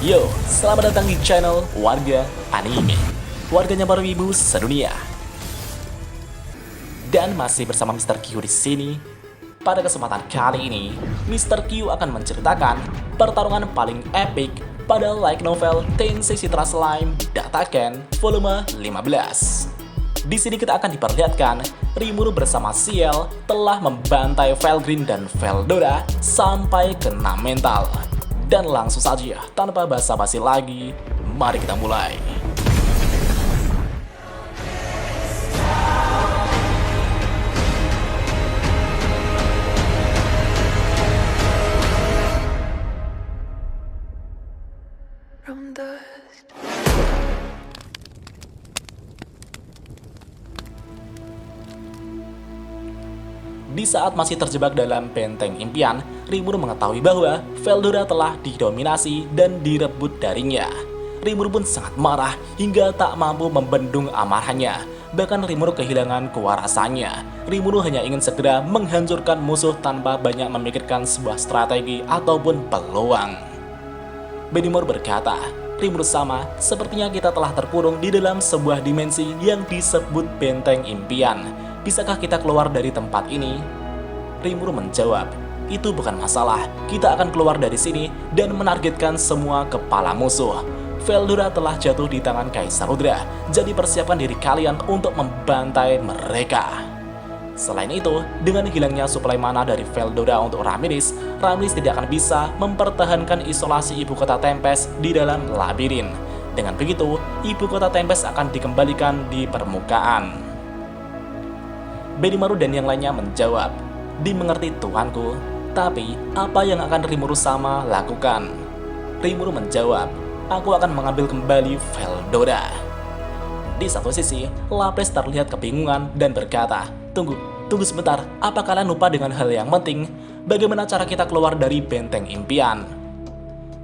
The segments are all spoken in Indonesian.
Yo, selamat datang di channel Warga Anime, warganya para wibu sedunia. Dan masih bersama Mr. Q di sini. Pada kesempatan kali ini, Mr. Q akan menceritakan pertarungan paling epic pada light novel Tensei Citra Slime Dataken volume 15. Di sini kita akan diperlihatkan Rimuru bersama Ciel telah membantai Felgreen dan Veldora sampai kena mental. Dan langsung saja, tanpa basa-basi lagi, mari kita mulai. From dust. Di saat masih terjebak dalam benteng impian, Rimuru mengetahui bahwa Veldora telah didominasi dan direbut darinya. Rimuru pun sangat marah hingga tak mampu membendung amarahnya. Bahkan Rimuru kehilangan kewarasannya. Rimuru hanya ingin segera menghancurkan musuh tanpa banyak memikirkan sebuah strategi ataupun peluang. Benimur berkata, Rimuru sama, sepertinya kita telah terkurung di dalam sebuah dimensi yang disebut benteng impian. Bisakah kita keluar dari tempat ini? Rimuru menjawab, itu bukan masalah, kita akan keluar dari sini dan menargetkan semua kepala musuh. Veldora telah jatuh di tangan Kaisar Rudra, jadi persiapkan diri kalian untuk membantai mereka. Selain itu, dengan hilangnya suplai mana dari Veldora untuk Ramiris tidak akan bisa mempertahankan isolasi ibu kota Tempest di dalam labirin. Dengan begitu, ibu kota Tempest akan dikembalikan di permukaan. Benimaru dan yang lainnya menjawab, dimengerti tuanku, tapi apa yang akan Rimuru sama lakukan? Rimuru menjawab, aku akan mengambil kembali Veldora. Di satu sisi, Lapras terlihat kebingungan dan berkata, tunggu sebentar, apa kalian lupa dengan hal yang penting? Bagaimana cara kita keluar dari benteng impian?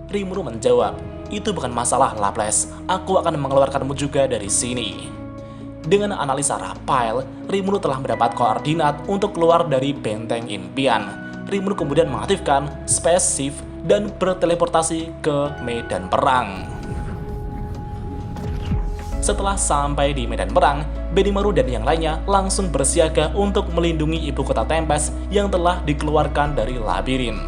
Rimuru menjawab, itu bukan masalah Lapras, aku akan mengeluarkanmu juga dari sini. Dengan analisa Raphael, Rimuru telah mendapat koordinat untuk keluar dari benteng impian. Rimuru kemudian mengaktifkan Space Shift dan berteleportasi ke medan perang. Setelah sampai di medan perang, Benimaru dan yang lainnya langsung bersiaga untuk melindungi ibu kota Tempest yang telah dikeluarkan dari labirin.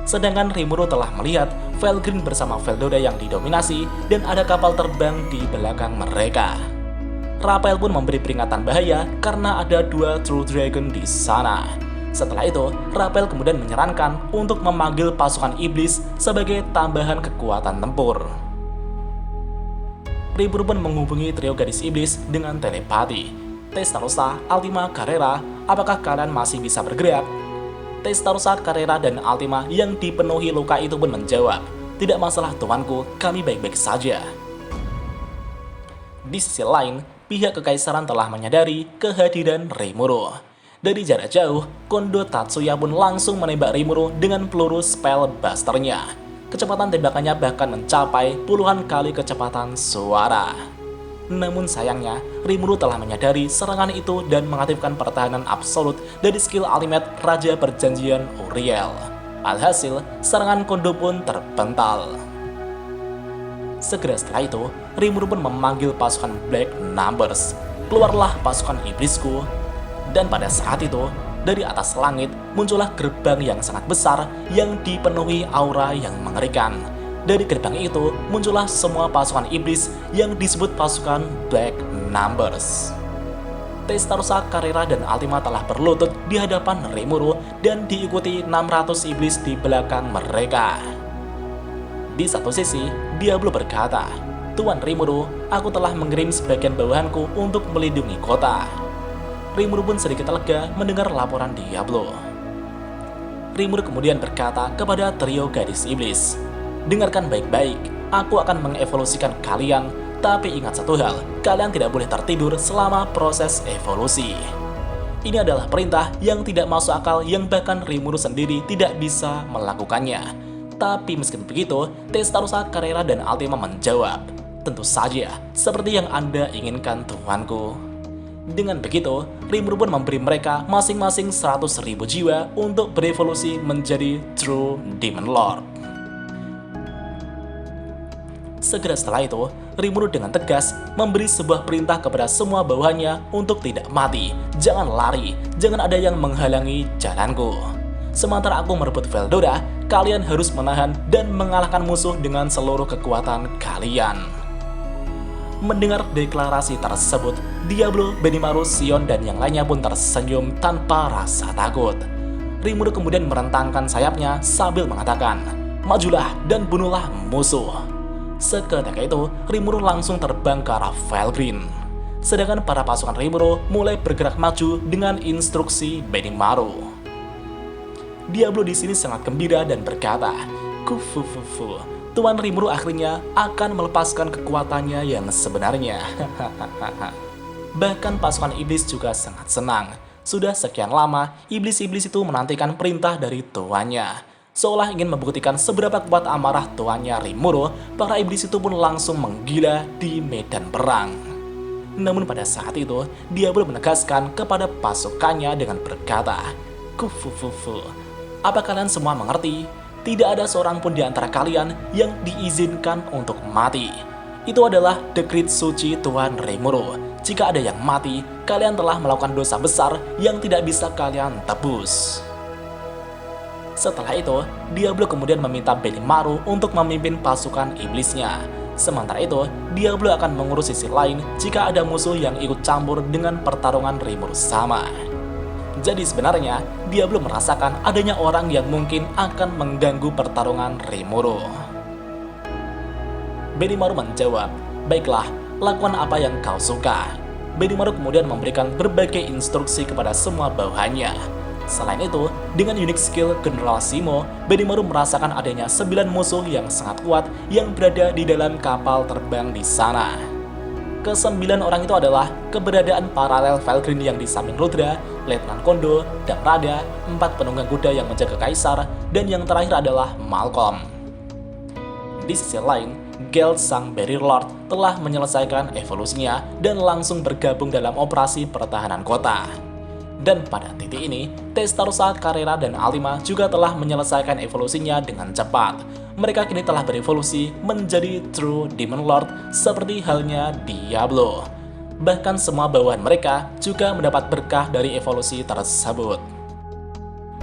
Sedangkan Rimuru telah melihat Felgreen bersama Veldora yang didominasi dan ada kapal terbang di belakang mereka. Raphael pun memberi peringatan bahaya karena ada 2 True Dragon di sana. Setelah itu, Raphael kemudian menyarankan untuk memanggil pasukan iblis sebagai tambahan kekuatan tempur. Rimuru pun menghubungi trio gadis iblis dengan telepati. Testarossa, Altima, Carrera, apakah kalian masih bisa bergerak? Testarossa, Carrera, dan Altima yang dipenuhi luka itu pun menjawab, tidak masalah tuanku, kami baik-baik saja. Di sisi lain, pihak kekaisaran telah menyadari kehadiran Rimuru. Dari jarak jauh, Kondo Tatsuya pun langsung menembak Rimuru dengan peluru spellbusternya. Kecepatan tembakannya bahkan mencapai puluhan kali kecepatan suara. Namun sayangnya, Rimuru telah menyadari serangan itu dan mengaktifkan pertahanan absolut dari skill ultimate Raja Perjanjian Uriel. Alhasil, serangan Kondo pun terpental. Segera setelah itu, Rimuru pun memanggil pasukan Black Numbers. Keluarlah pasukan iblisku. Dan pada saat itu, dari atas langit muncullah gerbang yang sangat besar yang dipenuhi aura yang mengerikan. Dari gerbang itu muncullah semua pasukan iblis yang disebut pasukan Black Numbers. Testarossa, Carrera, dan Altima telah berlutut di hadapan Rimuru dan diikuti 600 iblis di belakang mereka. Di satu sisi, Diablo berkata, Tuan Rimuru, aku telah mengirim sebagian bawahanku untuk melindungi kota. Rimuru pun sedikit lega mendengar laporan Diablo. Rimuru kemudian berkata kepada trio gadis iblis, dengarkan baik-baik, aku akan mengevolusikan kalian, tapi ingat satu hal, kalian tidak boleh tertidur selama proses evolusi. Ini adalah perintah yang tidak masuk akal yang bahkan Rimuru sendiri tidak bisa melakukannya. Tapi meskipun begitu, Testarossa, Carrera, dan Altima menjawab, tentu saja, seperti yang Anda inginkan tuanku. Dengan begitu, Rimuru pun memberi mereka masing-masing 100.000 jiwa untuk berevolusi menjadi True Demon Lord. Segera setelah itu, Rimuru dengan tegas memberi sebuah perintah kepada semua bawahannya untuk tidak mati, jangan lari, jangan ada yang menghalangi jalanku. Sementara aku merebut Veldora, kalian harus menahan dan mengalahkan musuh dengan seluruh kekuatan kalian. Mendengar deklarasi tersebut, Diablo, Benimaru, Sion, dan yang lainnya pun tersenyum tanpa rasa takut. Rimuru kemudian merentangkan sayapnya sambil mengatakan, "Majulah dan bunuhlah musuh." Seketika itu, Rimuru langsung terbang ke arah Felgreen. Sedangkan para pasukan Rimuru mulai bergerak maju dengan instruksi Benimaru. Diablo di sini sangat gembira dan berkata, "Kufufufu, Tuan Rimuru akhirnya akan melepaskan kekuatannya yang sebenarnya." Bahkan pasukan iblis juga sangat senang. Sudah sekian lama, iblis-iblis itu menantikan perintah dari tuannya. Seolah ingin membuktikan seberapa kuat amarah tuannya Rimuru, para iblis itu pun langsung menggila di medan perang. Namun pada saat itu, Diablo menegaskan kepada pasukannya dengan berkata, "Kufufufu, apa kalian semua mengerti? Tidak ada seorang pun di antara kalian yang diizinkan untuk mati. Itu adalah dekrit suci Tuan Rimuru. Jika ada yang mati, kalian telah melakukan dosa besar yang tidak bisa kalian tebus." Setelah itu, Diablo kemudian meminta Benimaru untuk memimpin pasukan iblisnya. Sementara itu, Diablo akan mengurus sisi lain jika ada musuh yang ikut campur dengan pertarungan Rimuru sama. Jadi sebenarnya, Diablo merasakan adanya orang yang mungkin akan mengganggu pertarungan Rimuru. Benimaru menjawab, "Baiklah, lakukan apa yang kau suka." Benimaru kemudian memberikan berbagai instruksi kepada semua bawahannya. Selain itu, dengan unik skill General Simo, Benimaru merasakan adanya 9 musuh yang sangat kuat yang berada di dalam kapal terbang di sana. Ke-9 orang itu adalah keberadaan paralel Felgreen yang di samping Rudra, Letnan Kondo, Damrada, 4 penunggang kuda yang menjaga Kaisar, dan yang terakhir adalah Malcolm. Di sisi lain, Geld sang Barrier Lord telah menyelesaikan evolusinya dan langsung bergabung dalam operasi pertahanan kota. Dan pada titik ini, Testarossa, Carrera, dan Altima juga telah menyelesaikan evolusinya dengan cepat. Mereka kini telah berevolusi menjadi True Demon Lord seperti halnya Diablo. Bahkan semua bawahan mereka juga mendapat berkah dari evolusi tersebut.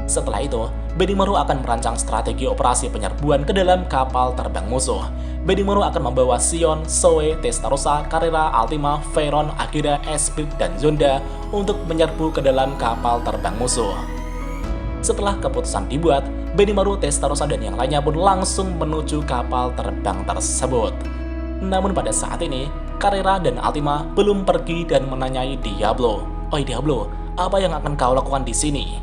Setelah itu, Benimaru akan merancang strategi operasi penyerbuan ke dalam kapal terbang musuh. Benimaru akan membawa Sion, Zoe, Testarossa, Carrera, Altima, Veyron, Agera, Esprit, dan Zonda untuk menyerbu ke dalam kapal terbang musuh. Setelah keputusan dibuat, Benimaru, Testarossa, dan yang lainnya pun langsung menuju kapal terbang tersebut. Namun pada saat ini, Carrera dan Altima belum pergi dan menanyai Diablo. "Oi Diablo, apa yang akan kau lakukan di sini?"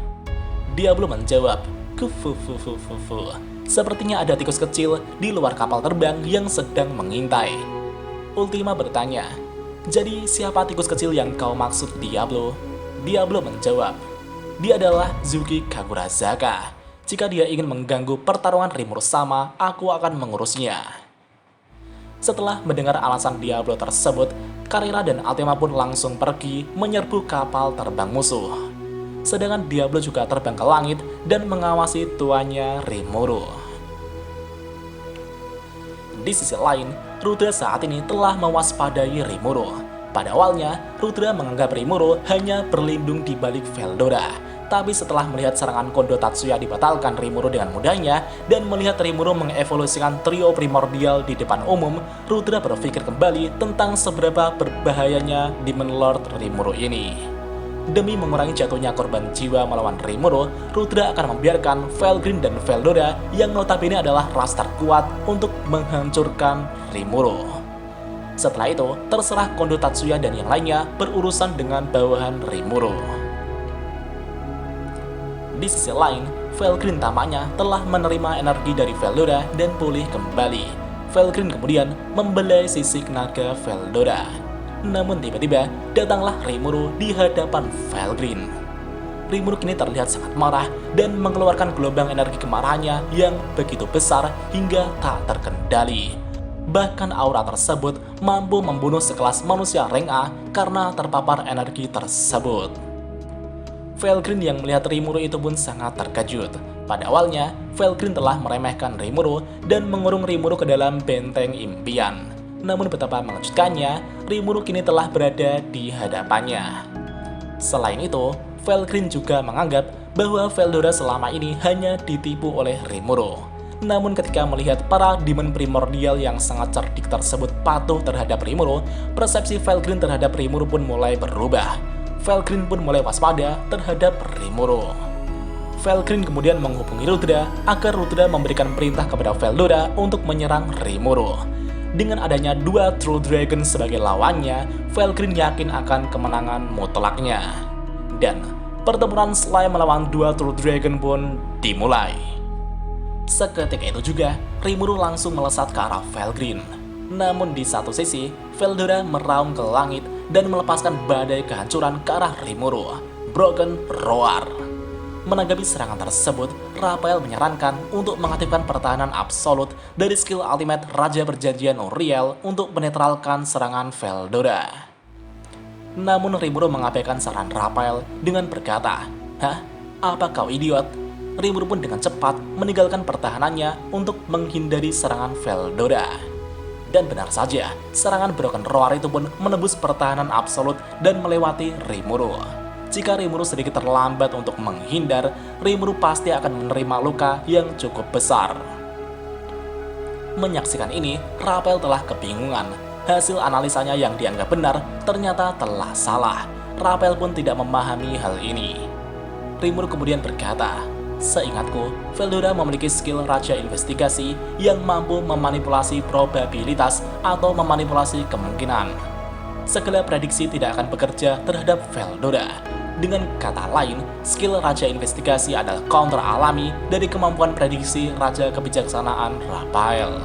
Diablo menjawab, "Kufufufufufu. Sepertinya ada tikus kecil di luar kapal terbang yang sedang mengintai." Ultima bertanya, "Jadi siapa tikus kecil yang kau maksud Diablo?" Diablo menjawab, "Dia adalah Zuki Kagurazaka. Jika dia ingin mengganggu pertarungan Rimuru sama, aku akan mengurusnya." Setelah mendengar alasan Diablo tersebut, Carrera dan Altima pun langsung pergi menyerbu kapal terbang musuh. Sedangkan Diablo juga terbang ke langit dan mengawasi tuannya Rimuru. Di sisi lain, Rudra saat ini telah mewaspadai Rimuru. Pada awalnya, Rudra menganggap Rimuru hanya berlindung di balik Veldora. Tapi setelah melihat serangan Kondo Tatsuya dibatalkan Rimuru dengan mudahnya, dan melihat Rimuru mengevolusikan trio primordial di depan umum, Rudra berpikir kembali tentang seberapa berbahayanya Demon Lord Rimuru ini. Demi mengurangi jatuhnya korban jiwa melawan Rimuru, Rudra akan membiarkan Felgreen dan Veldora yang notabene adalah ras terkuat untuk menghancurkan Rimuru. Setelah itu, terserah Kondo Tatsuya dan yang lainnya berurusan dengan bawahan Rimuru. Di sisi lain, Felgreen tampaknya telah menerima energi dari Veldora dan pulih kembali. Felgreen kemudian membelai sisik naga Veldora. Namun tiba-tiba datanglah Rimuru di hadapan Felgreen. Rimuru kini terlihat sangat marah dan mengeluarkan gelombang energi kemarahannya yang begitu besar hingga tak terkendali. Bahkan aura tersebut mampu membunuh sekelas manusia rank A karena terpapar energi tersebut. Felgreen yang melihat Rimuru itu pun sangat terkejut. Pada awalnya, Felgrin telah meremehkan Rimuru dan mengurung Rimuru ke dalam benteng impian. Namun betapa mengejutkannya, Rimuru kini telah berada di hadapannya. Selain itu, Felgrin juga menganggap bahwa Veldora selama ini hanya ditipu oleh Rimuru. Namun ketika melihat para demon primordial yang sangat cerdik tersebut patuh terhadap Rimuru, persepsi Felgrin terhadap Rimuru pun mulai berubah. Felgrin pun mulai waspada terhadap Rimuru. Felgrin kemudian menghubungi Rudra agar Rudra memberikan perintah kepada Veldora untuk menyerang Rimuru. Dengan adanya dua True Dragon sebagai lawannya, Felgrin yakin akan kemenangan mutlaknya. Dan pertempuran Slime melawan dua True Dragon pun dimulai. Seketika itu juga, Rimuru langsung melesat ke arah Felgrin. Namun di satu sisi, Veldora meraung ke langit dan melepaskan badai kehancuran ke arah Rimuru, Broken Roar. Menanggapi serangan tersebut, Raphael menyarankan untuk mengaktifkan pertahanan absolut dari skill ultimate Raja Perjanjian Uriel untuk menetralkan serangan Veldora. Namun Rimuru mengabaikan saran Raphael dengan berkata, "Hah? Apa kau idiot?" Rimuru pun dengan cepat meninggalkan pertahanannya untuk menghindari serangan Veldora. Dan benar saja, serangan Broken Roar itu pun menembus pertahanan absolut dan melewati Rimuru. Jika Rimuru sedikit terlambat untuk menghindar, Rimuru pasti akan menerima luka yang cukup besar. Menyaksikan ini, Raphael telah kebingungan. Hasil analisanya yang dianggap benar ternyata telah salah. Raphael pun tidak memahami hal ini. Rimuru kemudian berkata, "Seingatku, Veldora memiliki skill Raja Investigasi yang mampu memanipulasi probabilitas atau memanipulasi kemungkinan. Segala prediksi tidak akan bekerja terhadap Veldora. Dengan kata lain, skill Raja Investigasi adalah counter alami dari kemampuan prediksi Raja Kebijaksanaan Raphael."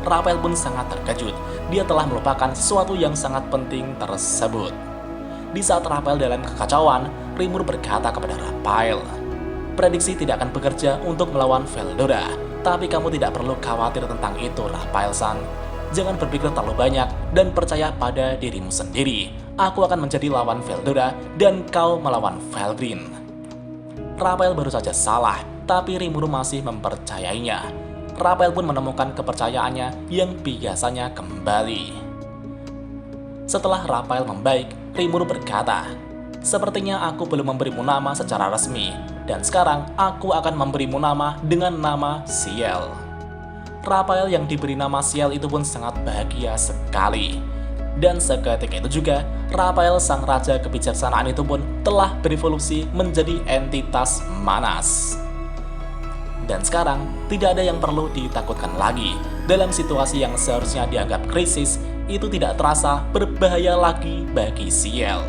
Raphael pun sangat terkejut. Dia telah melupakan sesuatu yang sangat penting tersebut. Di saat Raphael dalam kekacauan, Rimuru berkata kepada Raphael, "Prediksi tidak akan bekerja untuk melawan Veldora, tapi kamu tidak perlu khawatir tentang itu, Raphael-san. Jangan berpikir terlalu banyak dan percaya pada dirimu sendiri. Aku akan menjadi lawan Veldora dan kau melawan Felgrin." Raphael baru saja salah, tapi Rimuru masih mempercayainya. Raphael pun menemukan kepercayaannya yang biasanya kembali. Setelah Raphael membaik, Rimuru berkata, "Sepertinya aku belum memberimu nama secara resmi, dan sekarang aku akan memberimu nama dengan nama Ciel." Raphael yang diberi nama Ciel itu pun sangat bahagia sekali. Dan seketika itu juga, Raphael sang Raja Kebijaksanaan itu pun telah berevolusi menjadi entitas manas. Dan sekarang, tidak ada yang perlu ditakutkan lagi. Dalam situasi yang seharusnya dianggap krisis, itu tidak terasa berbahaya lagi bagi Ciel.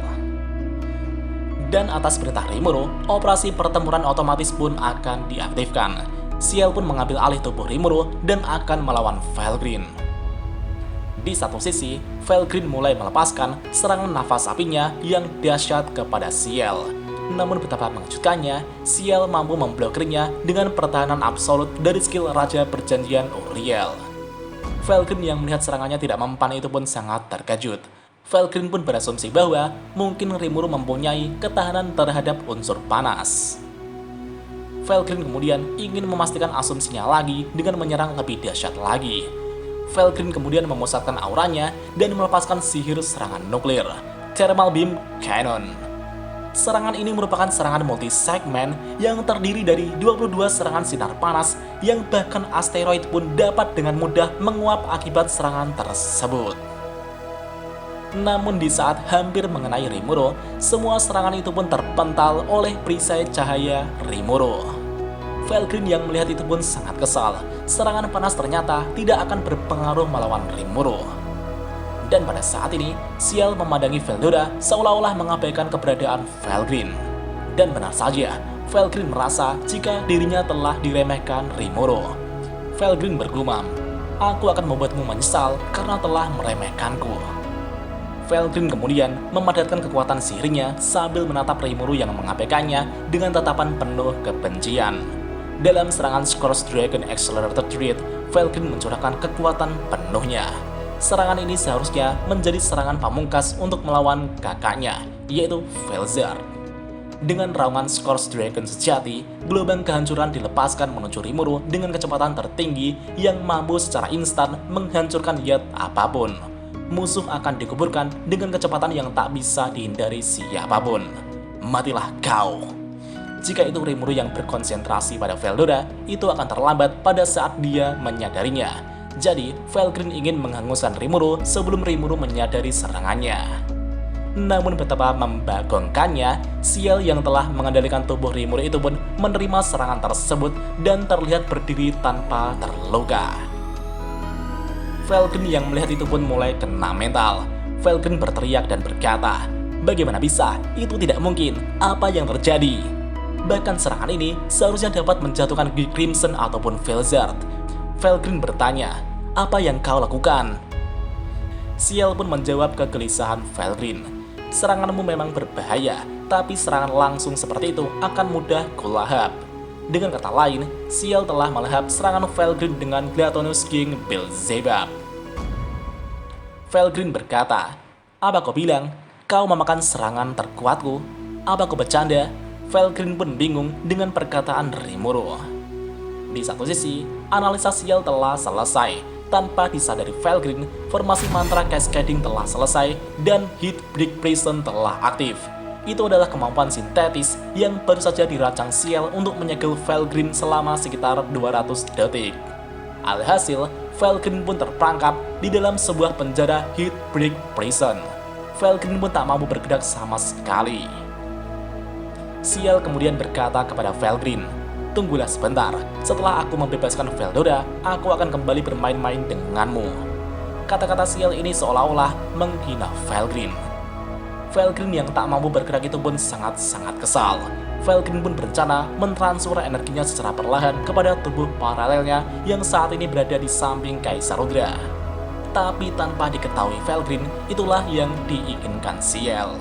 Dan atas perintah Rimuru, operasi pertempuran otomatis pun akan diaktifkan. Ciel pun mengambil alih tubuh Rimuru dan akan melawan Felgrin. Di satu sisi, Felgrin mulai melepaskan serangan nafas apinya yang dahsyat kepada Ciel. Namun betapa mengejutkannya, Ciel mampu memblokirnya dengan pertahanan absolut dari skill Raja Perjanjian Uriel. Felgrin yang melihat serangannya tidak mempan itu pun sangat terkejut. Felgrin pun berasumsi bahwa mungkin Rimuru mempunyai ketahanan terhadap unsur panas. Felgrin kemudian ingin memastikan asumsinya lagi dengan menyerang lebih dahsyat lagi. Felgrin kemudian memusatkan auranya dan melepaskan sihir serangan nuklir, Thermal Beam Cannon. Serangan ini merupakan serangan multi-segmen yang terdiri dari 22 serangan sinar panas yang bahkan asteroid pun dapat dengan mudah menguap akibat serangan tersebut. Namun di saat hampir mengenai Rimuru, semua serangan itu pun terpental oleh perisai cahaya Rimuru. Felgrin yang melihat itu pun sangat kesal. Serangan panas ternyata tidak akan berpengaruh melawan Rimuru. Dan pada saat ini, Ciel memandangi Veldora seolah-olah mengabaikan keberadaan Felgrin. Dan benar saja, Felgrin merasa jika dirinya telah diremehkan Rimuru. Felgrin bergumam, "Aku akan membuatmu menyesal karena telah meremehkanku." Felgrin kemudian memadatkan kekuatan sihirnya sambil menatap Rimuru yang mengabaikannya dengan tatapan penuh kebencian. Dalam serangan Scourge Dragon Accelerated Read, Felgrin mencurahkan kekuatan penuhnya. Serangan ini seharusnya menjadi serangan pamungkas untuk melawan kakaknya, yaitu Velzar. Dengan raungan Scourge Dragon sejati, gelombang kehancuran dilepaskan menuju Rimuru dengan kecepatan tertinggi yang mampu secara instan menghancurkan yat apapun. Musuh akan dikuburkan dengan kecepatan yang tak bisa dihindari siapapun. Matilah kau! Jika itu Rimuru yang berkonsentrasi pada Veldora, itu akan terlambat pada saat dia menyadarinya. Jadi, Felgreen ingin menghanguskan Rimuru sebelum Rimuru menyadari serangannya. Namun betapa membagongkannya, Ciel yang telah mengendalikan tubuh Rimuru itu pun menerima serangan tersebut dan terlihat berdiri tanpa terluka. Felgreen yang melihat itu pun mulai kena mental. Felgreen berteriak dan berkata, "Bagaimana bisa? Itu tidak mungkin. Apa yang terjadi?" Bahkan serangan ini seharusnya dapat menjatuhkan Guy Crimson ataupun Felzard. Felgreen bertanya, "Apa yang kau lakukan?" Ciel pun menjawab kegelisahan Felgreen. "Seranganmu memang berbahaya, tapi serangan langsung seperti itu akan mudah kulahap." Dengan kata lain, Ciel telah melahap serangan Felgreen dengan Glutonous King Beelzebub. Felgreen berkata, "Apa kau bilang? Kau memakan serangan terkuatku? Apa kau bercanda?" Felgreen pun bingung dengan perkataan Rimuru. Di satu sisi, analisa Ciel telah selesai. Tanpa disadari Felgreen, formasi mantra Cascading telah selesai dan Heatbreak Prison telah aktif. Itu adalah kemampuan sintetis yang baru saja dirancang Ciel untuk menyegel Felgreen selama sekitar 200 detik. Alhasil, Felgreen pun terperangkap di dalam sebuah penjara Heatbreak Prison. Felgreen pun tak mampu bergerak sama sekali. Ciel kemudian berkata kepada Felgreen, "Tunggulah sebentar, setelah aku membebaskan Veldora, aku akan kembali bermain-main denganmu." Kata-kata Ciel ini seolah-olah menghina Felgreen. Felgreen yang tak mampu bergerak itu pun sangat-sangat kesal. Felgreen pun berencana mentransfer energinya secara perlahan kepada tubuh paralelnya yang saat ini berada di samping Kaisar Rudra. Tapi tanpa diketahui Felgreen, itulah yang diinginkan Ciel.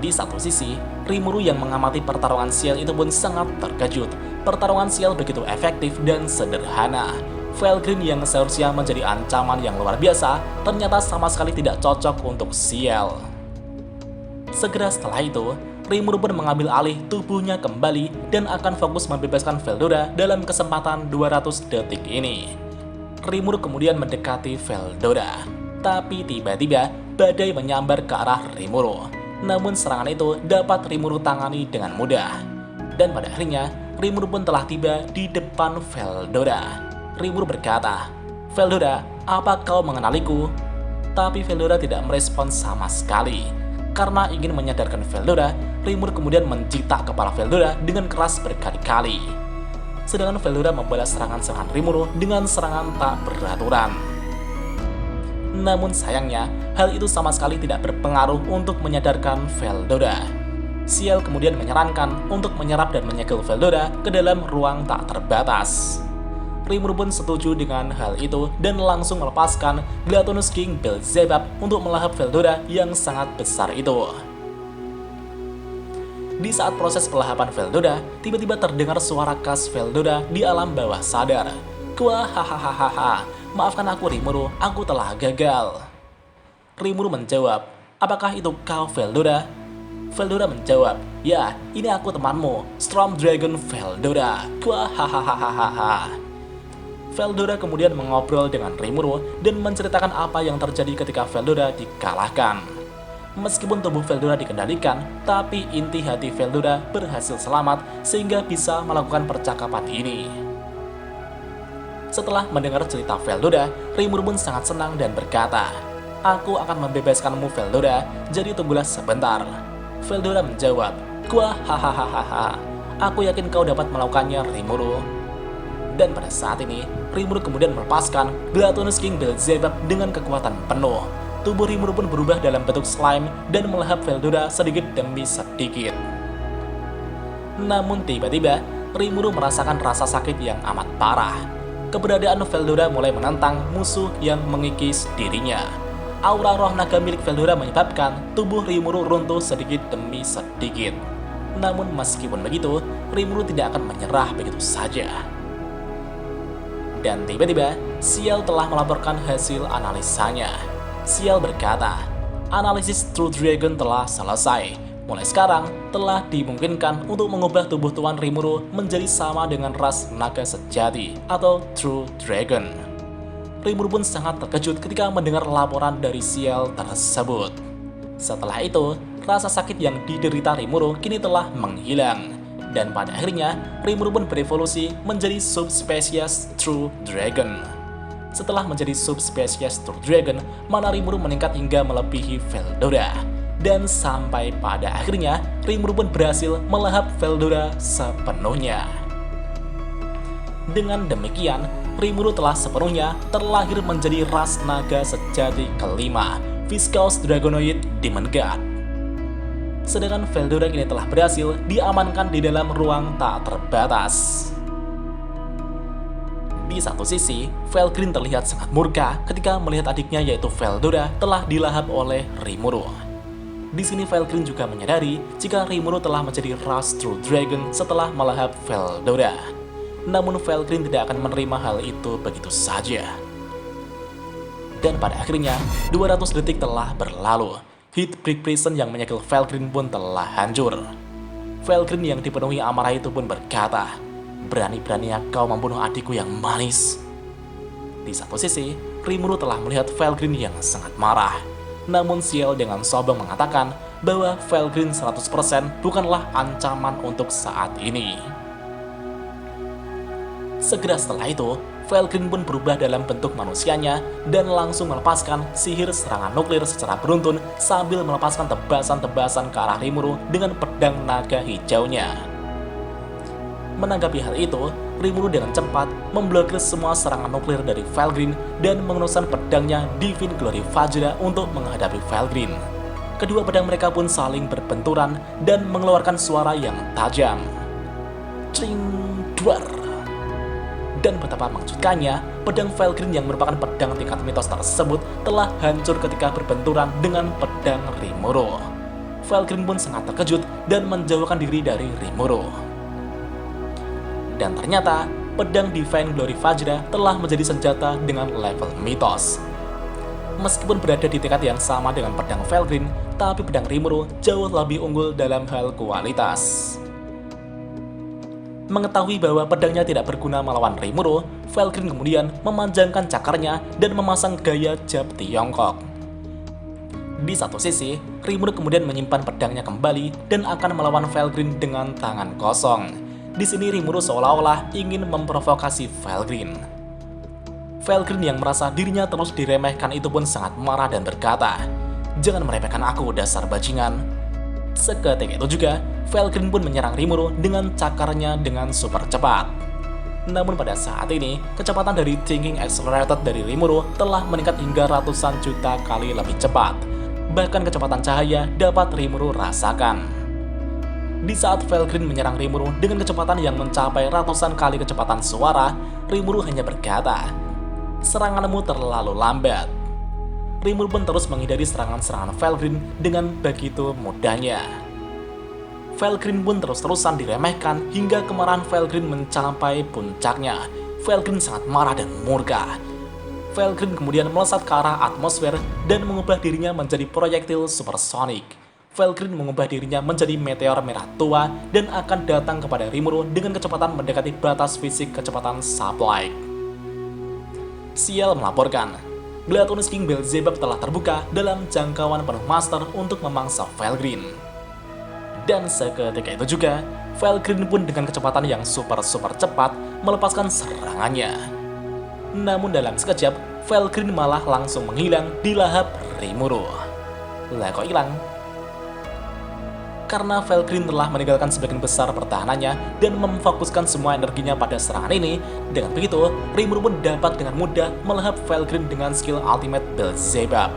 Di satu sisi, Rimuru yang mengamati pertarungan Ciel itu pun sangat terkejut. Pertarungan Ciel begitu efektif dan sederhana. Felgreen yang seharusnya menjadi ancaman yang luar biasa, ternyata sama sekali tidak cocok untuk Ciel. Segera setelah itu, Rimuru pun mengambil alih tubuhnya kembali dan akan fokus membebaskan Veldora dalam kesempatan 200 detik ini. Rimuru kemudian mendekati Veldora, tapi tiba-tiba badai menyambar ke arah Rimuru. Namun serangan itu dapat Rimuru tangani dengan mudah. Dan pada akhirnya, Rimuru pun telah tiba di depan Veldora. Rimuru berkata, "Veldora, apa kau mengenaliku?" Tapi Veldora tidak merespons sama sekali. Karena ingin menyadarkan Veldora, Rimuru kemudian mencita kepala Veldora dengan keras berkali-kali. Sedangkan Veldora membalas serangan-serangan Rimuru dengan serangan tak beraturan. Namun sayangnya, hal itu sama sekali tidak berpengaruh untuk menyadarkan Veldora. Ciel kemudian menyarankan untuk menyerap dan menyegel Veldora ke dalam ruang tak terbatas. Rimuru pun setuju dengan hal itu dan langsung melepaskan Glutonous King Beelzebub untuk melahap Veldora yang sangat besar itu. Di saat proses pelahapan Veldora, tiba-tiba terdengar suara khas Veldora di alam bawah sadar. "Hahaha, maafkan aku Rimuru, aku telah gagal." Rimuru menjawab, "Apakah itu kau Veldora?" Veldora menjawab, "Ya, ini aku temanmu, Storm Dragon Veldora." Hahaha. Veldora kemudian mengobrol dengan Rimuru dan menceritakan apa yang terjadi ketika Veldora dikalahkan. Meskipun tubuh Veldora dikendalikan, tapi inti hati Veldora berhasil selamat sehingga bisa melakukan percakapan ini. Setelah mendengar cerita Veldora, Rimuru pun sangat senang dan berkata, "Aku akan membebaskanmu Veldora, jadi tunggulah sebentar." Veldora menjawab, hahaha, "Aku yakin kau dapat melakukannya Rimuru." Dan pada saat ini, Rimuru kemudian melepaskan Glutonous King Beelzebub dengan kekuatan penuh. Tubuh Rimuru pun berubah dalam bentuk slime dan melahap Veldora sedikit demi sedikit. Namun tiba-tiba, Rimuru merasakan rasa sakit yang amat parah. Keberadaan Veldora mulai menantang musuh yang mengikis dirinya. Aura roh naga milik Veldora menyebabkan tubuh Rimuru runtuh sedikit demi sedikit. Namun meskipun begitu, Rimuru tidak akan menyerah begitu saja. Dan tiba-tiba, Ciel telah melaporkan hasil analisanya. Ciel berkata, "Analisis True Dragon telah selesai. Mulai sekarang, telah dimungkinkan untuk mengubah tubuh Tuan Rimuru menjadi sama dengan ras naga sejati atau True Dragon. Rimuru pun sangat terkejut ketika mendengar laporan dari Ciel tersebut. Setelah itu, rasa sakit yang diderita Rimuru kini telah menghilang. Dan pada akhirnya, Rimuru pun berevolusi menjadi subspesies True Dragon. Setelah menjadi subspesies True Dragon, mana Rimuru meningkat hingga melebihi Veldora. Dan sampai pada akhirnya, Rimuru pun berhasil melahap Veldora sepenuhnya. Dengan demikian, Rimuru telah sepenuhnya terlahir menjadi ras naga sejati kelima, Viscous Dragonoid Demon God. Sedangkan Veldora kini telah berhasil diamankan di dalam ruang tak terbatas. Di satu sisi, Felgreen terlihat sangat murka ketika melihat adiknya yaitu Veldora telah dilahap oleh Rimuru. Di sini Felgreen juga menyadari jika Rimuru telah menjadi ras True Dragon setelah melahap Veldora. Namun Felgreen tidak akan menerima hal itu begitu saja. Dan pada akhirnya, 200 detik telah berlalu. Heatbreak Prison yang menyegel Felgreen pun telah hancur. Felgreen yang dipenuhi amarah itu pun berkata, "Berani-beraninya kau membunuh adikku yang manis." Di satu sisi, Rimuru telah melihat Felgreen yang sangat marah. Namun Ciel dengan sombong mengatakan bahwa Felgreen 100% bukanlah ancaman untuk saat ini. Segera setelah itu, Felgreen pun berubah dalam bentuk manusianya dan langsung melepaskan sihir serangan nuklir secara beruntun sambil melepaskan tebasan-tebasan ke arah Rimuru dengan pedang naga hijaunya. Menanggapi hal itu, Rimuru dengan cepat memblokir semua serangan nuklir dari Felgreen dan mengenuskan pedangnya Divine Glory Vajra untuk menghadapi Felgreen. Kedua pedang mereka pun saling berbenturan dan mengeluarkan suara yang tajam. Cring, duar. Dan betapa mengejutkannya, pedang Felgreen yang merupakan pedang tingkat mitos tersebut telah hancur ketika berbenturan dengan pedang Rimuru. Felgreen pun sangat terkejut dan menjauhkan diri dari Rimuru. Dan ternyata, pedang Divine Glory Vajra telah menjadi senjata dengan level mitos. Meskipun berada di tingkat yang sama dengan pedang Felgreen, tapi pedang Rimuru jauh lebih unggul dalam hal kualitas. Mengetahui bahwa pedangnya tidak berguna melawan Rimuru, Felgreen kemudian memanjangkan cakarnya dan memasang gaya jab Tiongkok. Di satu sisi, Rimuru kemudian menyimpan pedangnya kembali dan akan melawan Felgreen dengan tangan kosong. Di sini Rimuru seolah-olah ingin memprovokasi Felgreen. Felgreen yang merasa dirinya terus diremehkan itu pun sangat marah dan berkata, "Jangan meremehkan aku, dasar bajingan." Seketika itu juga, Felgreen pun menyerang Rimuru dengan cakarnya dengan super cepat. Namun pada saat ini, kecepatan dari Thinking Accelerated dari Rimuru telah meningkat hingga ratusan juta kali lebih cepat. Bahkan kecepatan cahaya dapat Rimuru rasakan. Di saat Felgreen menyerang Rimuru dengan kecepatan yang mencapai ratusan kali kecepatan suara, Rimuru hanya berkata, "Seranganmu terlalu lambat." Rimuru pun terus menghindari serangan-serangan Felgreen dengan begitu mudahnya. Felgreen pun terus-terusan diremehkan hingga kemarahan Felgreen mencapai puncaknya. Felgreen sangat marah dan murka. Felgreen kemudian melesat ke arah atmosfer dan mengubah dirinya menjadi proyektil supersonik. Felgreen mengubah dirinya menjadi meteor merah tua dan akan datang kepada Rimuru dengan kecepatan mendekati batas fisik kecepatan sublight. Ciel melaporkan, Glutonous King Beelzebub telah terbuka dalam jangkauan penuh master untuk memangsa Felgreen. Dan seketika itu juga, Felgreen pun dengan kecepatan yang super cepat melepaskan serangannya. Namun dalam sekejap, Felgreen malah langsung menghilang di lahap Rimuru. Lah kok hilang? Karena Felgreen telah meninggalkan sebagian besar pertahanannya dan memfokuskan semua energinya pada serangan ini, dengan begitu, Rimuru pun dapat dengan mudah melahap Felgreen dengan skill ultimate Beelzebub.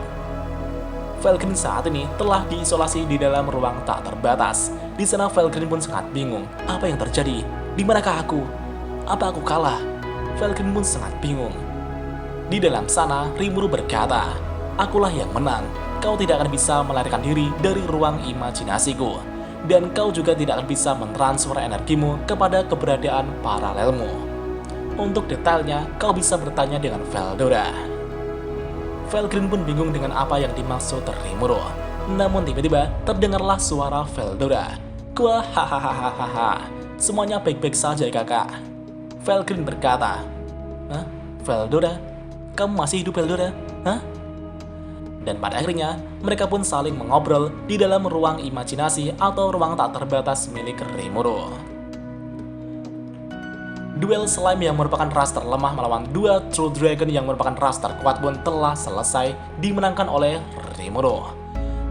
Felgreen saat ini telah diisolasi di dalam ruang tak terbatas. Di sana Felgreen pun sangat bingung. Apa yang terjadi? Di manakah aku? Apa aku kalah? Felgreen pun sangat bingung. Di dalam sana, Rimuru berkata, "Akulah yang menang. Kau tidak akan bisa melarikan diri dari ruang imajinasiku. Dan kau juga tidak akan bisa mentransfer energimu kepada keberadaan paralelmu. Untuk detailnya, kau bisa bertanya dengan Veldora." Felgreen pun bingung dengan apa yang dimaksud Rimuru. Namun tiba-tiba terdengarlah suara Veldora. Gua hahaha. Semuanya baik-baik saja kakak. Valkyrie berkata, "Hah? Veldora? Kamu masih hidup Veldora? Hah?" Dan pada akhirnya, mereka pun saling mengobrol di dalam ruang imajinasi atau ruang tak terbatas milik Rimuru. Duel slime yang merupakan ras terlemah melawan dua True Dragon yang merupakan ras terkuat pun telah selesai dimenangkan oleh Rimuru.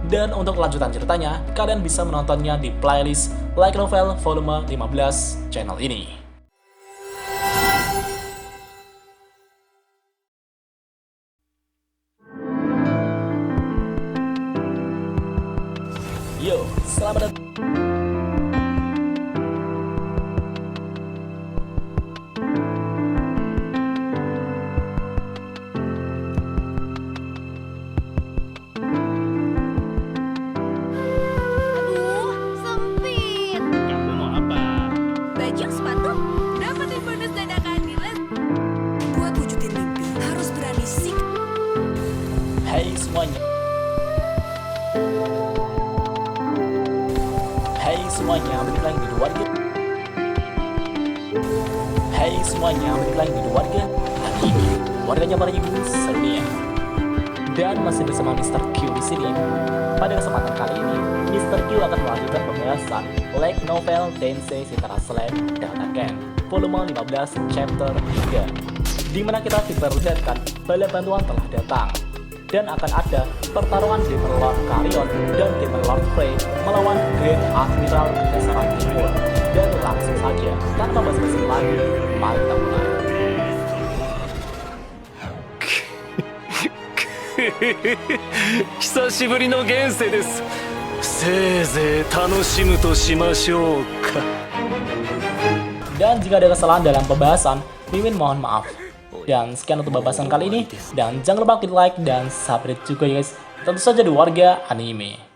Dan untuk lanjutan ceritanya, kalian bisa menontonnya di playlist Like Novel volume 15 channel ini. Yo, selamat datang. Aduh, sempit. Kamu mau apa? Baju sepatu, dapetin bonus dadakan di Les. Buat wujudin mimpi, harus berani sih. Hai semuanya. Hai semuanya, balik lagi di warga. Hai semuanya, balik lagi di warga. Hari ini, warganya para ibu serunia. Dan masih bersama Mr. Q di sini. Pada kesempatan kali ini, Mr. Q akan melanjutkan pembahasan Light Novel Densei Citra Slime Dataken volume 15 chapter 3, di mana kita diperlihatkan bala bantuan telah datang dan akan ada pertarungan Demon Lord Carrion dan Demon Lord Frey melawan Grand Admiral Kedasaran Timur. Dan langsung saja, tanpa basa-basi lagi, mari kita mulai. 久しぶりの現世です。せいぜい楽しむとしましょうか。 Dan jika ada kesalahan dalam pembahasan, Mimin mohon maaf. Dan sekian untuk pembahasan kali ini. Dan jangan lupa klik like dan subscribe juga ya guys. Tentu saja di warga anime.